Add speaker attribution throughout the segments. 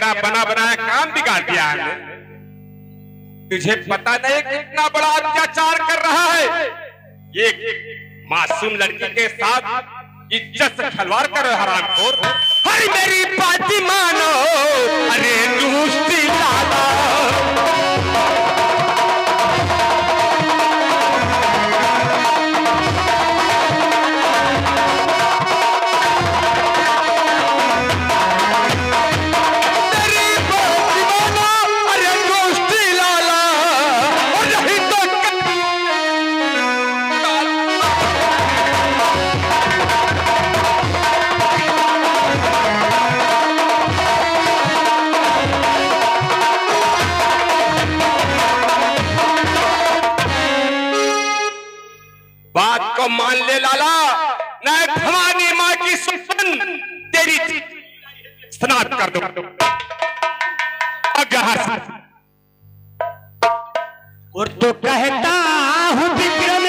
Speaker 1: तेरा बना बनाया काम बिगाड़ दिया है। तुझे पता नहीं कितना बड़ा अत्याचार कर रहा है ये मासूम लड़की के साथ। इज्जत से खिलवाड़ कर रहे हरामखोर। अरे मेरी बात मानो, अरे दोस्ती लाला। बात को मान ले लाला, नहीं भवानी माँ की सुन तेरी स्नात कर दो। अब यहाँ से
Speaker 2: और तो कहता हूँ विक्रम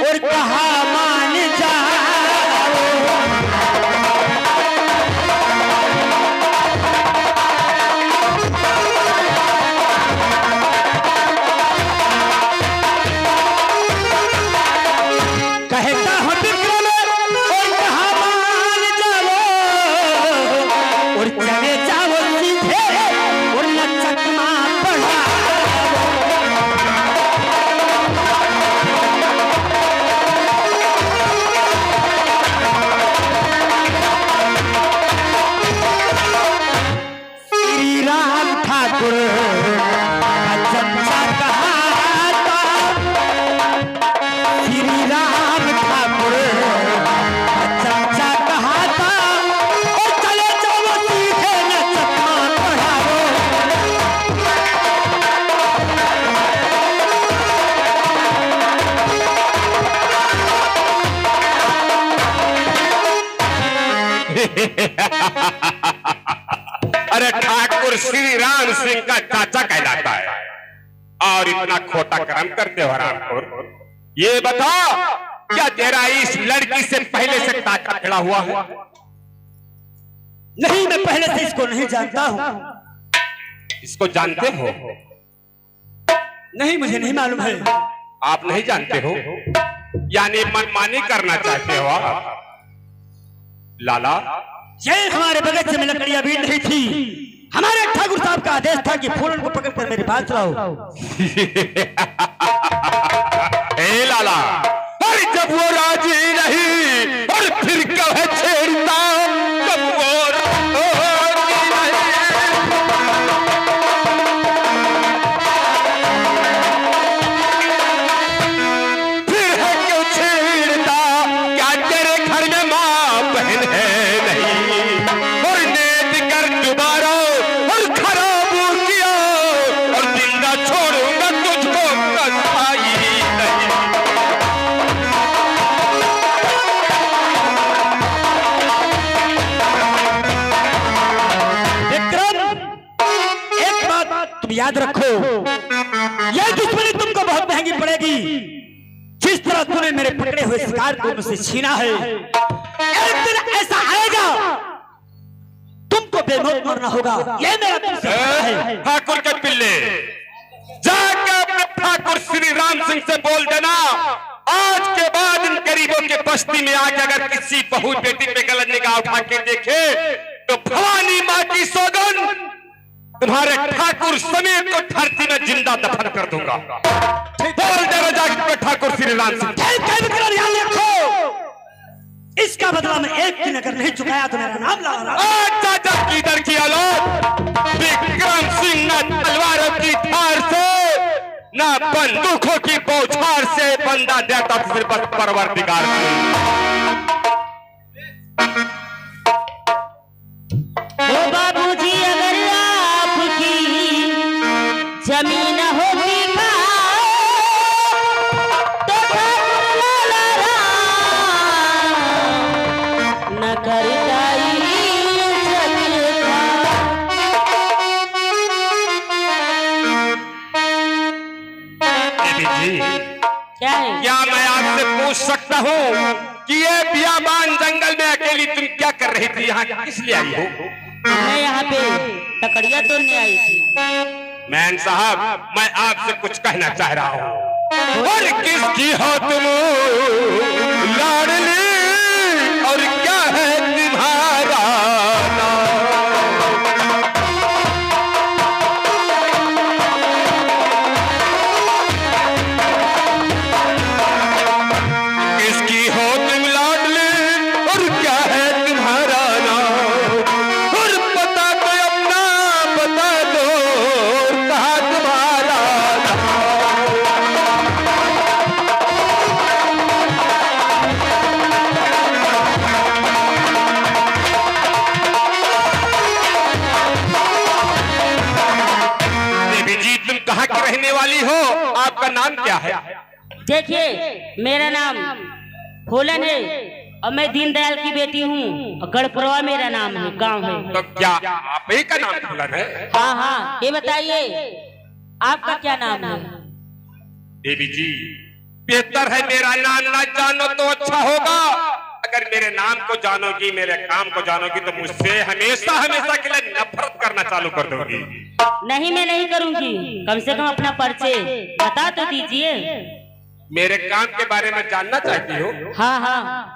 Speaker 2: और कहा मान जा। कहता हूँ विक्रम और कहा मान जाओ और चले जाओ सीधे और न चकमा पड़ा। श्री राम ठाकुर का चर्चा कहा था। श्री राम ठाकुर का चर्चा कहा था और चले जाओ सीधे न चकमा पढ़ाओ।
Speaker 1: अरे ठाकुर श्री राम सिंह का चाचा कहलाता है और इतना खोटा कर्म करते हो हरामखोर। ये बता, क्या तेरा इस लड़की से पहले से ताका खड़ा हुआ है?
Speaker 2: नहीं, मैं पहले से इसको नहीं जानता हूँ।
Speaker 1: इसको जानते हो?
Speaker 2: नहीं, मुझे नहीं मालूम है।
Speaker 1: आप नहीं जानते हो, यानी मनमानी करना चाहते हो आप? लाला,
Speaker 2: ये हमारे बगीचे में लकड़ियां बीन रही थी। हमारे ठाकुर साहब का आदेश था कि फूलन को पकड़कर मेरे पास लाओ।
Speaker 1: ए लाला, और जब वो राजी नहीं और फिर कहे छेड़ता, जब वो राजी नहीं। फिर है क्यों छेड़ता, क्या तेरे घर में माँ बहन है नहीं? और नेत कर दोबारा और खराब किया और जिंदा छोड़ूंगा तुझको कसाई नहीं।
Speaker 2: विक्रम, एक बात तुम याद रखो, यह दुश्मनी तुमको बहुत महंगी पड़ेगी। जिस तरह तूने मेरे पकड़े हुए शिकार को मुझसे छीना है, एक दिन ऐसा आएगा तुमको बेमौत मरना होगा। यह मेरा तुमसे वादा है।
Speaker 1: ठाकुर के पिल्ले, जाकर अपने ठाकुर श्री राम सिंह से बोल देना, आज के बाद इन गरीबों के बस्ती में आके अगर किसी बहू बेटी पे गलत निगाह उठा के देखे तो भवानी माँ की सौगंध तुम्हारे ठाकुर समेत को धरती में जिंदा दफन कर दूंगा। बोल देना जाकर ठाकुर श्री राम सिंह।
Speaker 2: विक्रम, याद रखो, इसका बदला मैं एक दिन अगर नहीं चुकाया तो मेरा नाम ला।
Speaker 1: चाचा की दर की औलाद विक्रम सिंह न तलवारों की धार से न बंदूकों की बौछार से बंदा देता फिर बस परवरदिगार
Speaker 3: ओ बाबूजी, अगर आपकी जमीन होती तो ठाकुर लाला राम न करता क्या है?
Speaker 1: क्या मैं आपसे पूछ सकता हूँ कि ये बियाबान जंगल में अकेली तुम क्या कर रही थी? यहाँ किस लिए आई हो?
Speaker 3: मैं यहाँ पे टकड़िया तोड़ने आई थी।
Speaker 1: मैन साहब, मैं आपसे कुछ कहना चाह रहा हूँ। और किसकी हो तुम लाडली, और क्या है तुम्हारा नाम? किसकी हो तुम लाडली, और क्या है तुम्हारा नाम? और बता दो अपना, बता दो कहाँ तुम्हारा देवी जी, तुम कहाँ की रहने वाली हो? आपका नाम क्या है?
Speaker 3: देखिए, मेरा नाम फूलन है और मैं दीनदयाल की बेटी हूँ। गढ़पुरवा मेरा नाम है, गांव है।
Speaker 1: तो क्या आप ही का नाम फूलन है?
Speaker 3: हाँ हाँ, ये बताइए आपका क्या नाम है?
Speaker 1: देवी जी, बेहतर है मेरा नाम ना जानो तो अच्छा होगा। अगर मेरे नाम को जानोगी, मेरे काम को जानोगी, तो मुझसे हमेशा हमेशा के लिए नफरत करना चालू कर दोगी।
Speaker 3: नहीं, मैं नहीं करूँगी। कम से कम अपना परिचय बता तो दीजिए।
Speaker 1: मेरे काम के बारे में जानना चाहती हो?
Speaker 3: हाँ हाँ,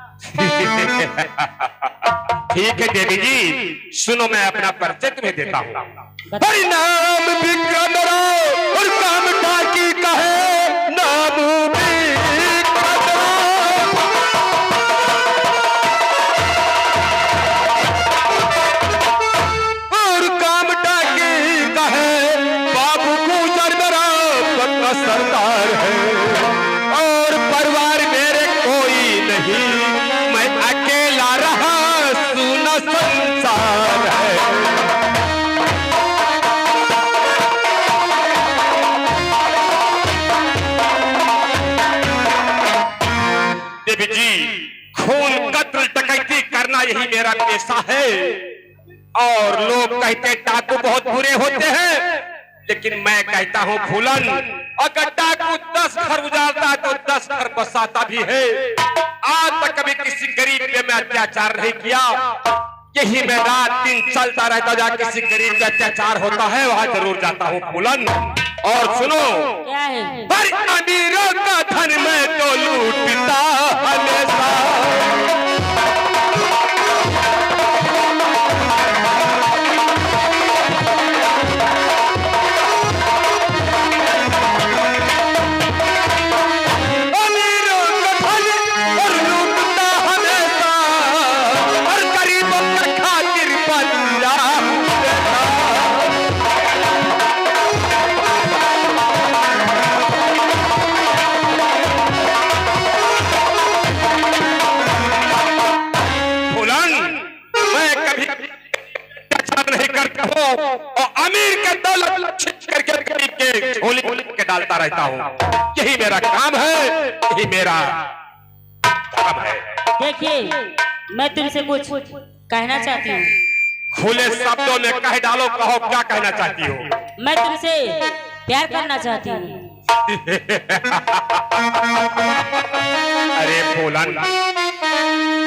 Speaker 1: ठीक है देवी जी, सुनो, मैं अपना परिचय तुम्हें देता हूँ। नाम विक्रम राव और काम ढाकी का है नाम विक्रम राव। और काम ढाकी का है बाबू गुजर मेरा पटना सरदार है। और परिवार मेरे कोई नहीं, मैं अकेला रहा सुना संसार है। देवी जी, खून कत्ल डकैती करना यही मेरा पेशा है। और लोग कहते डाकू बहुत बुरे होते हैं, लेकिन मैं कहता हूँ फूलन, अगर डाकू 10 घर उजाड़ता है तो 10 घर बसाता भी है। आज तक कभी किसी गरीब पे मैं अत्याचार नहीं किया। यही मैं रात दिन चलता रहता, जहाँ किसी गरीब पे अत्याचार होता है वहां जरूर जाता हूँ फूलन। और सुनो,
Speaker 3: क्या है?
Speaker 1: पर अमीरों का धन मैं तो लूटता हमेशा। और अमीर के दौलत छिप करके गरीब के झोली के डालता रहता हूँ। यही मेरा काम है, यही मेरा काम है।
Speaker 3: देखिए, मैं तुमसे कुछ कहना चाहती हूँ।
Speaker 1: खुले शब्दों में कह डालो, कहो क्या कहना चाहती हो?
Speaker 3: मैं तुमसे प्यार करना चाहती हूँ।
Speaker 1: अरे फूलन,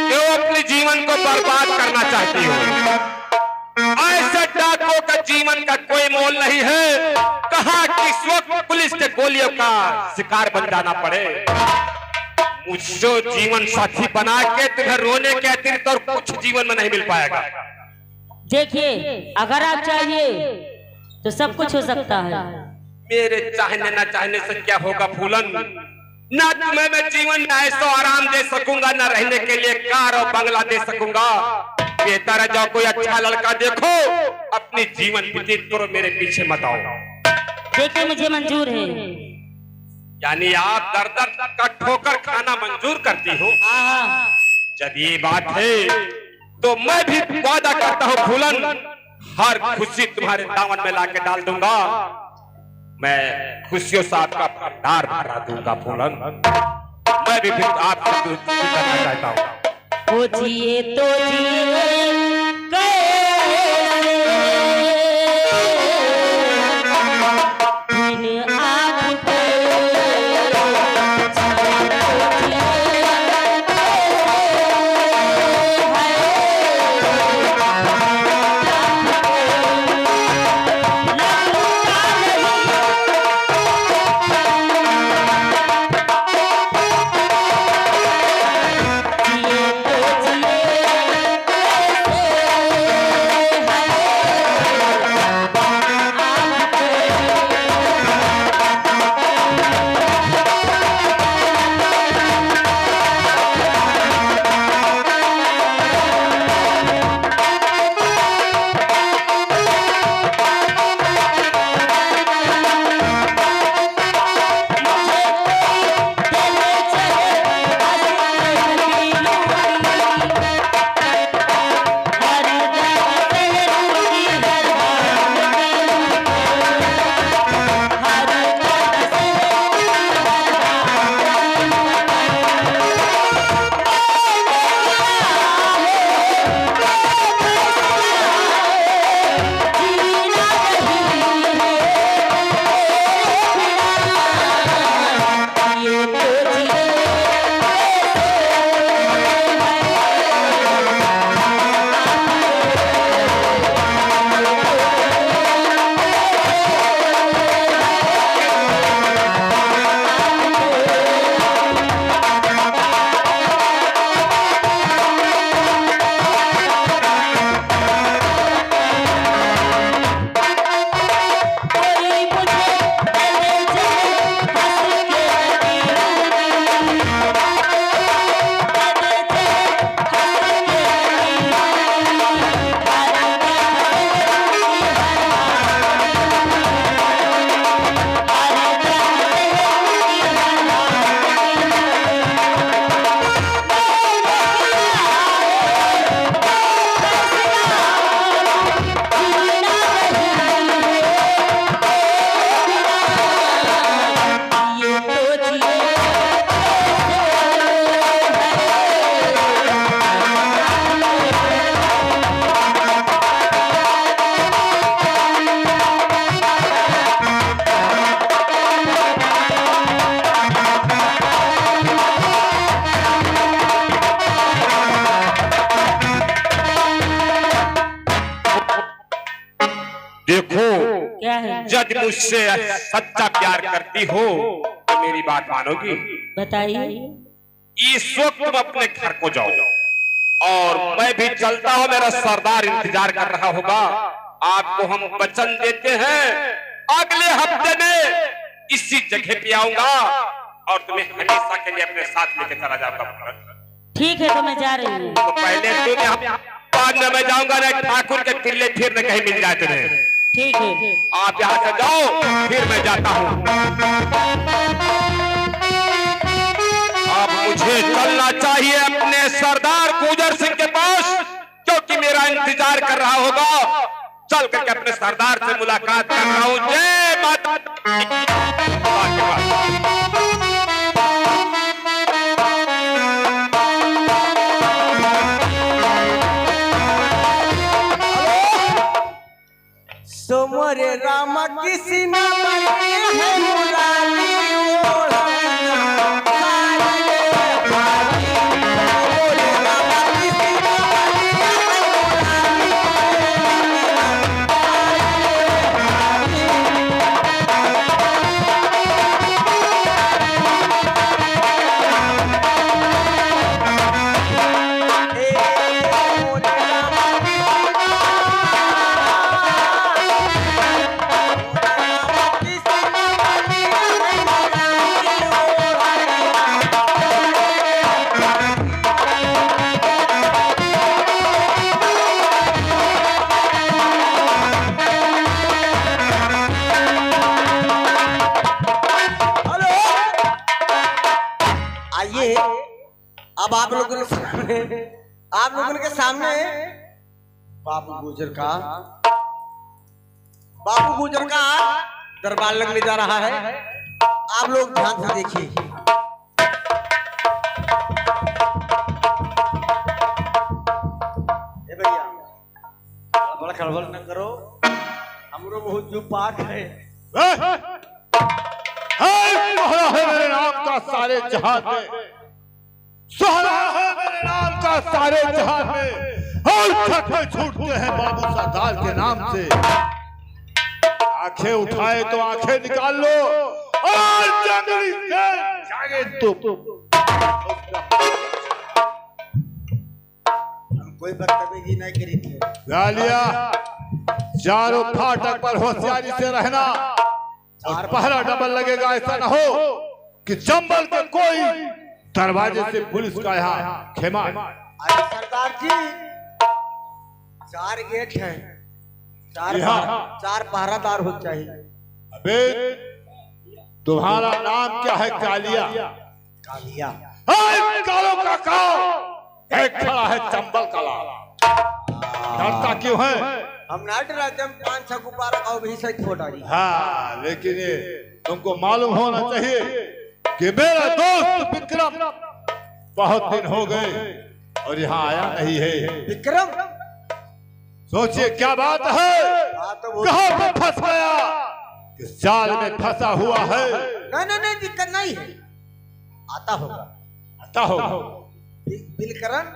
Speaker 1: क्यों अपने जीवन को बर्बाद करना चाहती हो? ऐसे डाकुओं का जीवन का कोई मोल नहीं है। कहा कि इस वक्त पुलिस के गोलियों का शिकार बन जाना पड़े। मुझे जीवन साथी बना के तुम्हें रोने के अतिरिक्त और कुछ जीवन में नहीं मिल पाएगा।
Speaker 3: देखिए, अगर आप चाहिए तो सब कुछ हो सकता है।
Speaker 1: मेरे चाहने न चाहने से क्या होगा फूलन? ना तुम्हें मैं जीवन में ऐसा आराम दे सकूंगा, न रहने के लिए कार और बंगला दे सकूंगा। बेहतर है जाओ कोई अच्छा लड़का देखो, अपनी जीवन व्यतीत करो, मेरे पीछे मत आओ।
Speaker 3: देखिए, मुझे मंजूर है।
Speaker 1: यानी आप दर दर का ठोकर खाना मंजूर करती हो?
Speaker 3: हाँ,
Speaker 1: जब ये बात है तो मैं भी वादा करता हूँ फूलन, हर खुशी तुम्हारे दामन में लाके डाल दूंगा। मैं खुशियों से आपका भंडार भरा दूंगा फूलन। मैं भी फिर आपसे करना चाहता हूँ।
Speaker 3: वो जिए तो जिए कैसे, बिन आपके जिए तो जिए ये तो जिए
Speaker 1: देखो,
Speaker 3: क्या है?
Speaker 1: यदि मुझसे सच्चा प्यार करती हो तो मेरी बात मानोगी?
Speaker 3: बताइए।
Speaker 1: इस वक्त तुम अपने घर को जाओ और मैं भी चलता हूँ, मेरा सरदार इंतजार कर रहा होगा। आपको हम वचन देते हैं अगले हफ्ते में इसी जगह पे आऊंगा और तुम्हें हमेशा के लिए अपने साथ लेके चला जाऊंगा।
Speaker 3: ठीक है, तो मैं जा रही हूँ।
Speaker 1: तो पहले तुम यहाँ, बाद में मैं जाऊंगा ना ठाकुर के किले फिर न कहीं मिल जाए तुम्हें।
Speaker 3: ठीक है,
Speaker 1: आप यहाँ से जाओ, फिर मैं जाता हूँ। अब मुझे चलना चाहिए अपने सरदार गुजर सिंह के पास, क्योंकि मेरा इंतजार कर रहा होगा। चल करके अपने सरदार से मुलाकात कर रहा हूँ। जय माता
Speaker 4: सो मोरे राम किसी न बने है मुरारी अब आप लोगों के सामने बाबू गुजर का दरबार लगने जा रहा है। आप लोग ध्यान से देखिए। भैया बड़ा खड़बड़ न करो, हमरो बहुत जो पाक है।
Speaker 5: है मेरे नाम का सारे जहां में, सुहाना है मेरे नाम का सारे जहां में, और छठे छूटते हैं बाबू सरदार के नाम से। आंखें उठाए तो आंखें निकाल लो और जंगली जागे तुम।
Speaker 4: हम कोई बदतमीजी नहीं करी थी।
Speaker 5: गालिया चारों फाटक पर होशियारी से रहना और पहरा डबल लगेगा। ऐसा ना हो कि चंबल के कोई दरवाजे से पुलिस का यहाँ खेमा।
Speaker 4: अरे सरदार जी, 4 गेट है, 4 पहरादार हो चाहिए।
Speaker 5: अबे तुम्हारा नाम क्या है? कालिया।
Speaker 4: कालिया
Speaker 5: कालो का काल एक खड़ा है चंबल कला। डरता क्यों है?
Speaker 4: हम ना डरा, जब 5-6 गुब्बारा और भी सही फोटा रही।
Speaker 5: हाँ, लेकिन ये तुमको मालूम होना चाहिए कि मेरा दोस्त विक्रम बहुत दिन हो गए और यहाँ आया नहीं है।
Speaker 4: विक्रम,
Speaker 5: सोचिए क्या बात है, कहाँ पे फंस गया? किस जाल में फंसा हुआ है?
Speaker 4: नहीं दिक्कत नहीं है। आता होगा।
Speaker 5: आता हो
Speaker 4: बिलकरण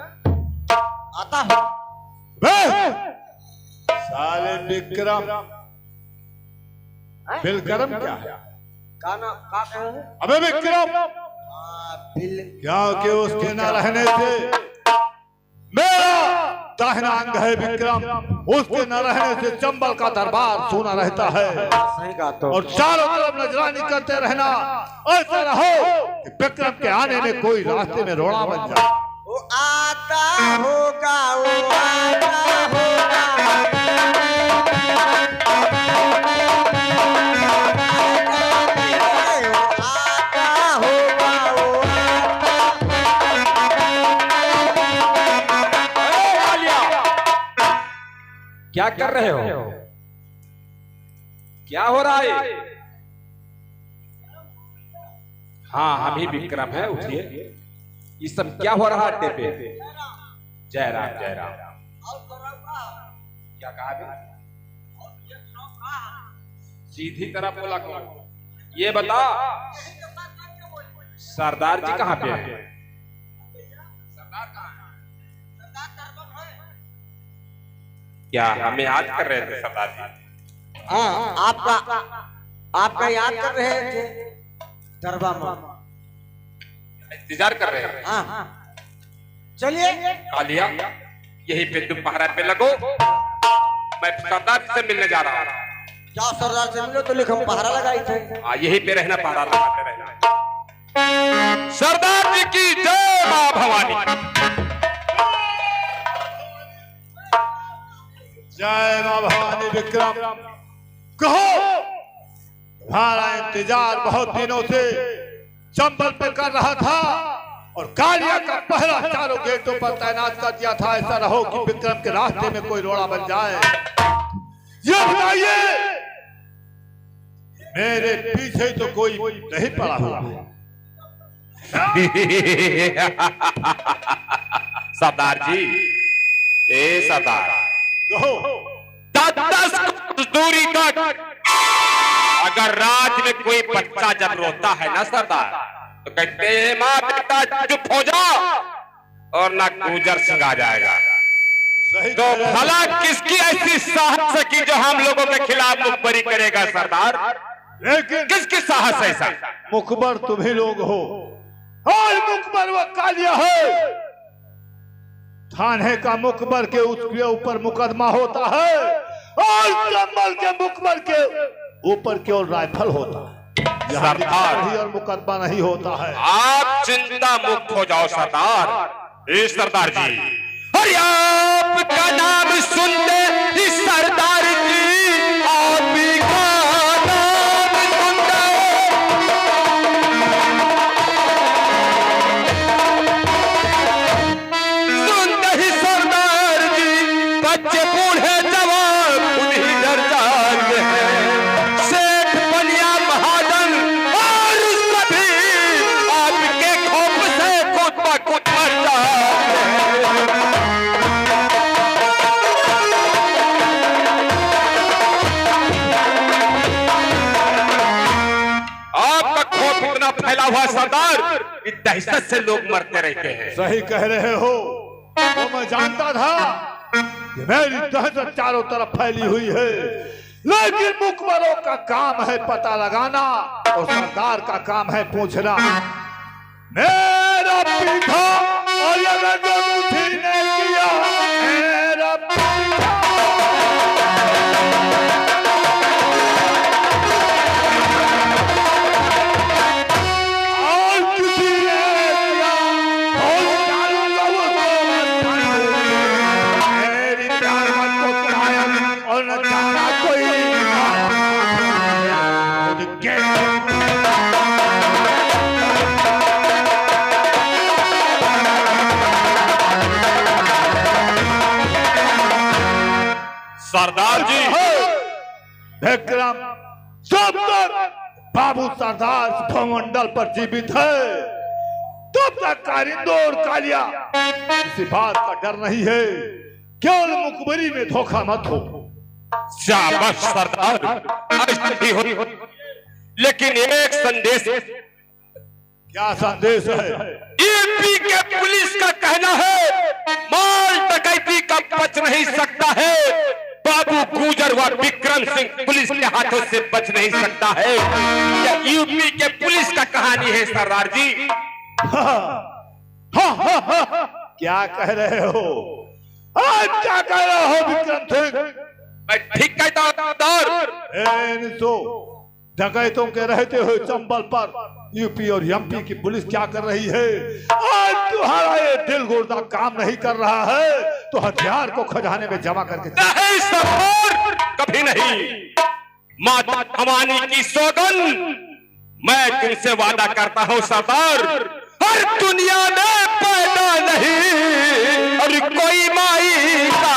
Speaker 4: आता हो।
Speaker 5: साले विक्रम बिलकरम क्या है?
Speaker 4: का ना का कहे हैं?
Speaker 5: अबे विक्रम,
Speaker 4: बिल
Speaker 5: क्योंकि उसके न रहने से मेरा दाहिना अंग है विक्रम, उसके न रहने से चंबल का दरबार सूना रहता है।
Speaker 4: सही कहा तो।
Speaker 5: और चारों तरफ नजरानी करते रहना, ऐसा रहो कि विक्रम के आने में कोई रास्ते में रोड़ा बन जाए।
Speaker 4: वो आता होगा, वो आता होगा।
Speaker 1: क्या कर रहे हो? क्या हो रहा है? हाँ, हम ही विक्रम है, उठिए। ये सब क्या हो रहा है अड्डे पे? जय राम जय राम। क्या कहा? सीधी तरह बोला करो। ये बता, सरदार जी कहाँ पे हैं? सरदार कहाँ है? क्या हमें याद कर रहे थे सरदार जी?
Speaker 4: हाँ, आपका याद कर रहे थे दरबार में।
Speaker 1: इंतजार कर रहे हैं।
Speaker 4: हाँ, चलिए।
Speaker 1: कालिया, यही पे तुम पहरा पे लगो, मैं सरदार से मिलने जा रहा हूँ।
Speaker 4: जाओ सरदार से मिलो तो लिखो, पहरा लगाई थे।
Speaker 1: हाँ, यही पे रहना, पहरा लगाते रहना। सरदार जी की जय मां भवानी।
Speaker 5: जय मां भवानी। विक्रम, कहो तुम्हारा इंतजार बहुत दिनों से चंबल पे कर रहा था और कालिया का पहरा चारों गेटों पर तैनात कर दिया था। ऐसा रहो कि विक्रम के रास्ते में कोई रोड़ा बन जाए। ये बताइए, मेरे पीछे तो कोई नहीं पड़ा हुआ।
Speaker 1: सरदार जी, ए सरदार,
Speaker 5: कहो
Speaker 1: 10 दूरी का अगर रात में कोई बच्चा जब रोता है ना सरदार, तो कहते हैं माँ बेटा चुप हो जा और ना गुजर सिंगा जाएगा।
Speaker 5: सही
Speaker 1: तो भला किसकी ऐसी साहस है कि जो हम लोगों के खिलाफ मुखबरी करेगा सरदार?
Speaker 5: लेकिन
Speaker 1: किसकी साहस है ऐसा?
Speaker 5: मुखबर तुम ही लोग हो और मुखबर वो कालिया है। थाने का मुखबर के उसके ऊपर मुकदमा होता है और चंबल के मुखबर के ऊपर केवल राइफल होता है।
Speaker 1: सरदार
Speaker 5: ही और मुकदमा नहीं होता है।
Speaker 1: आप चिंता मुक्त हो जाओ सरदार। ए सरदार जी, अरे आपका नाम सुनते ही सरदार जी, आपका नाम सुनते ही सरदार जी, बच्चे बूढ़े जवान उन्हीं डर जाते हैं। सेठ बनिया महाजन और सभी आपके खौफ से कूद मर जाते हैं। आपका खौफ इतना फैला हुआ सरदार कि दहशत से लोग मरते रहते हैं।
Speaker 5: सही कह रहे हो। वो मैं जानता था कि मेरी दहशत चारों तरफ फैली हुई है, लेकिन मुखबरों का काम है पता लगाना और सरदार का काम है पूछना। मेरा पीछा और अगर जो मुझे ने किया मेरा पीछा, और किसी ने किया और चारों लोगों को मेरी प्यार मत को कायम और न जाना कोई
Speaker 1: सरदार जी,
Speaker 5: विक्रम जब तक बाबू सरदार भवमंडल पर जीवित है तब तक कारिंदो और कालिया किसी बात का डर नहीं है। केवल मुखबरी में धोखा मत हो।
Speaker 1: शाबाश सरदार, ऐसा ही हो। लेकिन एक संदेश
Speaker 5: क्या संदेश है?
Speaker 1: यूपी के पुलिस का कहना है माल डकैती का बच नहीं सकता है, बाबू गुजर व विक्रम सिंह पुलिस के हाथों से बच नहीं सकता है। यह यूपी के पुलिस का कहानी है सरदार जी।
Speaker 5: क्या कह रहे हो? आज क्या कह रहे हो विक्रम सिंह?
Speaker 1: मैं ठीक कहता हूं सरदार।
Speaker 5: तो डकैतों के रहते हुए चंबल पर यूपी और एमपी की पुलिस क्या कर रही है? आज तुम्हारा ये दिल गुर्दा काम नहीं कर रहा है तो हथियार को खजाने में जमा करके
Speaker 1: नहीं सरदार, कभी नहीं। माता भवानी की सौगंध, मैं तुमसे वादा करता हूं सरदार, हर दुनिया में पैदा नहीं और कोई माई का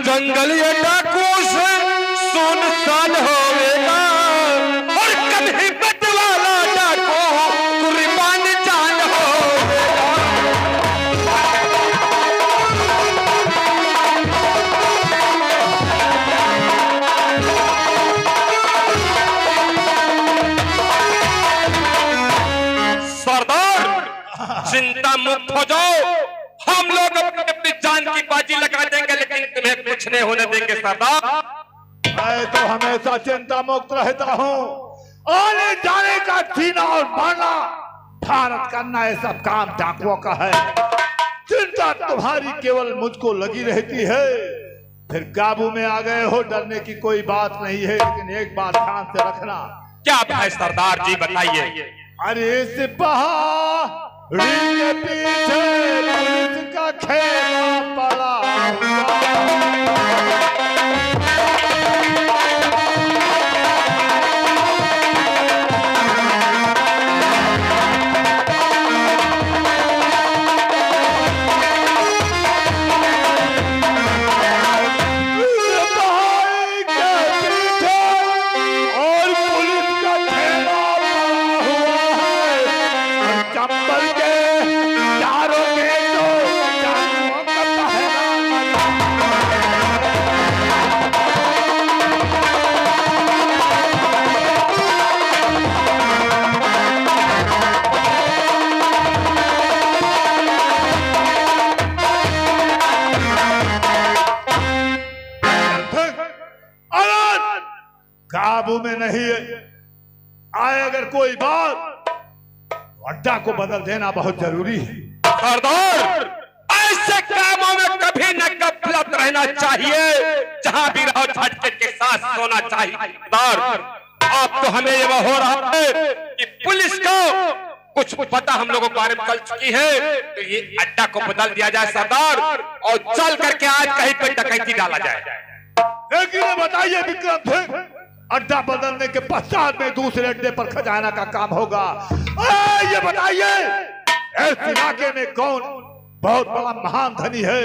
Speaker 1: जंगल ये डाकुओं से सुनसान होवेगा और कभी बटवाला डाकू कुर्बान जान होवेगा। सरदार चिंता मुक्त हो जाओ, हम लोग अपनी जान की बाजी लगा देंगे लेकिन तुम्हें कुछ नहीं होने देंगे सरदार।
Speaker 5: मैं तो हमेशा चिंता मुक्त रहता हूँ। आने जाने का जीना और मरना भारत करना ये सब काम डाकुओं का है। चिंता तुम्हारी केवल मुझको लगी रहती है। फिर काबू में आ गए हो, डरने की कोई बात नहीं है। लेकिन एक बात ध्यान से रखना।
Speaker 1: क्या है सरदार जी बताइए।
Speaker 5: अरे सिपाही के पीछे पुलिस का खेला पड़ा काबू में नहीं आए। अगर कोई बात अड्डा को बदल देना बहुत जरूरी है।
Speaker 1: सरदार ऐसे कामों में कभी न गफलत रहना चाहिए, जहां भी रहो झटके के साथ सोना चाहिए। सरदार अब तो हमें यह हो रहा है कि पुलिस को कुछ पता हम लोगों को बारे में चल चुकी है, तो ये अड्डा को बदल दिया जाए सरदार, और चल करके आज कहीं पे डकैती डाला जाए।
Speaker 5: लेकिन बताइए विक्रम सिंह, अड्डा बदलने के पश्चात में दूसरे अड्डे पर खजाना का काम होगा। ये बताइए इस इलाके में कौन बहुत बड़ा महान धनी है?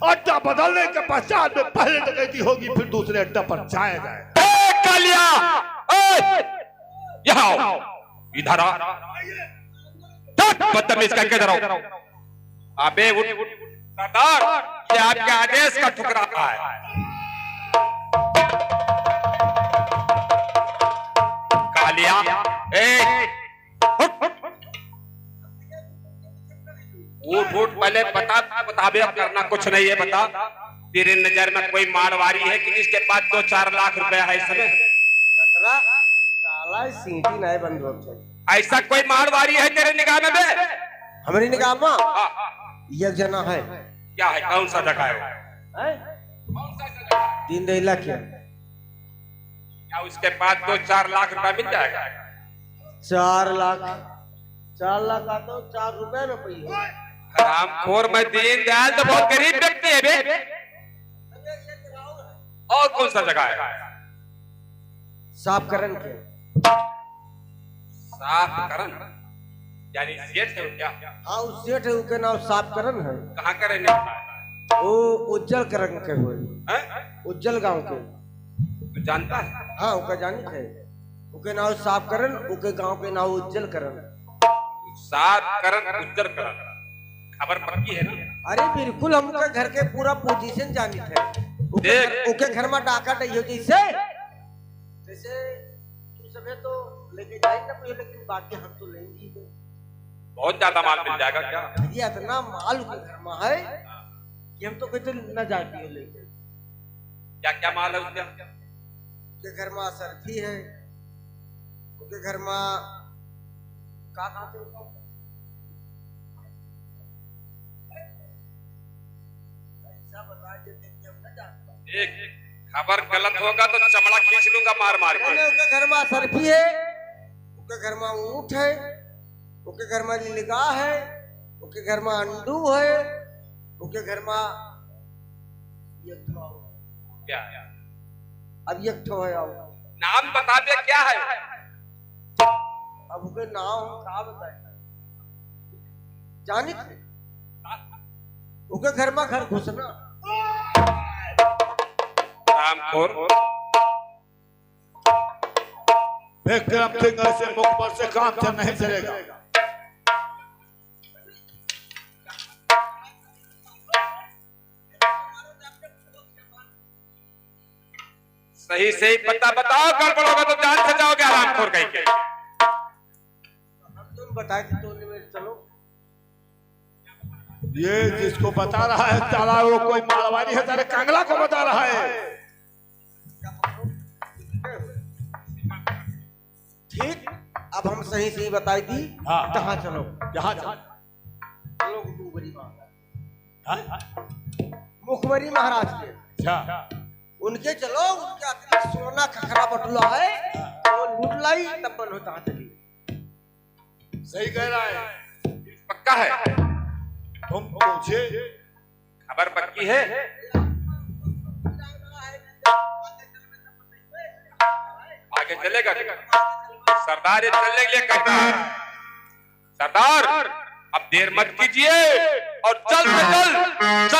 Speaker 5: अड्डा बदलने के पश्चात में पहले डकैती होगी, फिर दूसरे अड्डा पर जाएगा।
Speaker 1: कालिया यहाँ इधर आ, बदतमीज करके इधर आओ। अबे उठ सरदार, ये आपके आदेश का ठुकराता है। कालिया उठ पहले बताबे करना कुछ नहीं है। बता तेरे नजर में कोई मारवाड़ी है कि जिसके पास 2-4 लाख रुपया है इस समय?
Speaker 4: साला सीटी नहीं बंद हो।
Speaker 1: ऐसा कोई मारवाड़ी है तेरे निगाह में बे?
Speaker 4: हमारी निगाह में
Speaker 1: हाँ,
Speaker 4: एक जना है।
Speaker 1: क्या है? कौन सा जगह है वो? कौन सा जगह?
Speaker 4: दीन दयाल क्या
Speaker 1: क्या उसके पास 2-4 लाख रुपया मिल जाएगा?
Speaker 4: 4 लाख 4 लाख का तो 4 रुपए में पड़ी है।
Speaker 1: हरामखोर, मैं दीन दयाल तो बहुत गरीब व्यक्ति है बे। और कौन सा जगह है?
Speaker 4: साफ करन के
Speaker 1: साफ करन यानी सेठ है क्या?
Speaker 4: हाँ उस सेठ है उनके नाम साफ करन है।
Speaker 1: कहाँ का रहने वाला है?
Speaker 4: वो उज्जल करन के हुए
Speaker 1: हैं?
Speaker 4: उज्जल गांव के।
Speaker 1: तू जानता है?
Speaker 4: हाँ उनका जानी है। उनके नाम साफ करन, उनके गांव के नाम उज्जल करन।
Speaker 1: साफ करन उज्जर करन, खबर पक्की है ना?
Speaker 4: अरे बिल्कुल, हमके घर के पूरा पोजीशन जानी थे। उनके घर में डाका डइयो जैसे तू सबे तो लेके जाए ना कोई, लेकिन बाकी हम तो लेंगे ही।
Speaker 1: बहुत ज्यादा माल मिल जाएगा क्या?
Speaker 4: ये इतना माल उनके घर में है कि हम तो कहते न जाती हो लेके।
Speaker 1: क्या क्या माल है उसके?
Speaker 4: उनके घर में सरफी है, उनके घर में का खाते हो ऐसा बता देते कि हम न जानते।
Speaker 1: एक खबर गलत होगा तो चमड़ा खींच लूंगा मार मार के।
Speaker 4: उनके घर में सरफी है, उनके घर में ऊंट है, उनके घर में लिलगा है, उनके घर में अंडू है, उनके घर में
Speaker 1: क्या?
Speaker 4: अब एक ठो है। अब
Speaker 1: नाम बता दे क्या है?
Speaker 4: उनके नाम का बताए जानी थे? उनके घर में घर घुसना।
Speaker 1: रामखोर,
Speaker 5: विक्रम सिंह से मुख पर से काम से नहीं चलेगा।
Speaker 1: सही सही पता बताओ, गड़बड़ होगा तो जान से जाओगे हरामखोर कहीं के।
Speaker 4: हम तुम बताए कि तो चलो।
Speaker 5: ये जिसको बता रहा है साला वो कोई मारवाड़ी है, तेरे कंगला को बता रहा है।
Speaker 4: ठीक, अब हम सही सही बताई दी।
Speaker 5: हाँ,
Speaker 4: कहाँ चलो?
Speaker 5: जहाँ
Speaker 4: चलो मुखबरी महाराज के। उनके चलो, उनके आखिर सोना खखरा बटुला है, वो लूट लाई तब बन होता चली।
Speaker 5: सही कह रहा है।
Speaker 1: पक्का है?
Speaker 5: तुम पूछे
Speaker 1: खबर पक्की है? आगे चलेगा? सरदार ये चलने के लिए कहता है। सरदार अब देर मत कीजिए और चल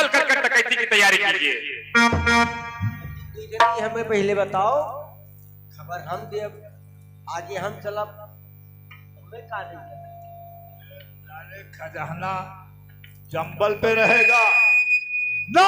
Speaker 1: कर डकैती की तैयारी कीजिए।
Speaker 4: हमें पहले बताओ, खबर हम दे, आगे हम चलब। हमें का नहीं
Speaker 5: खजाना जंबल पे रहेगा।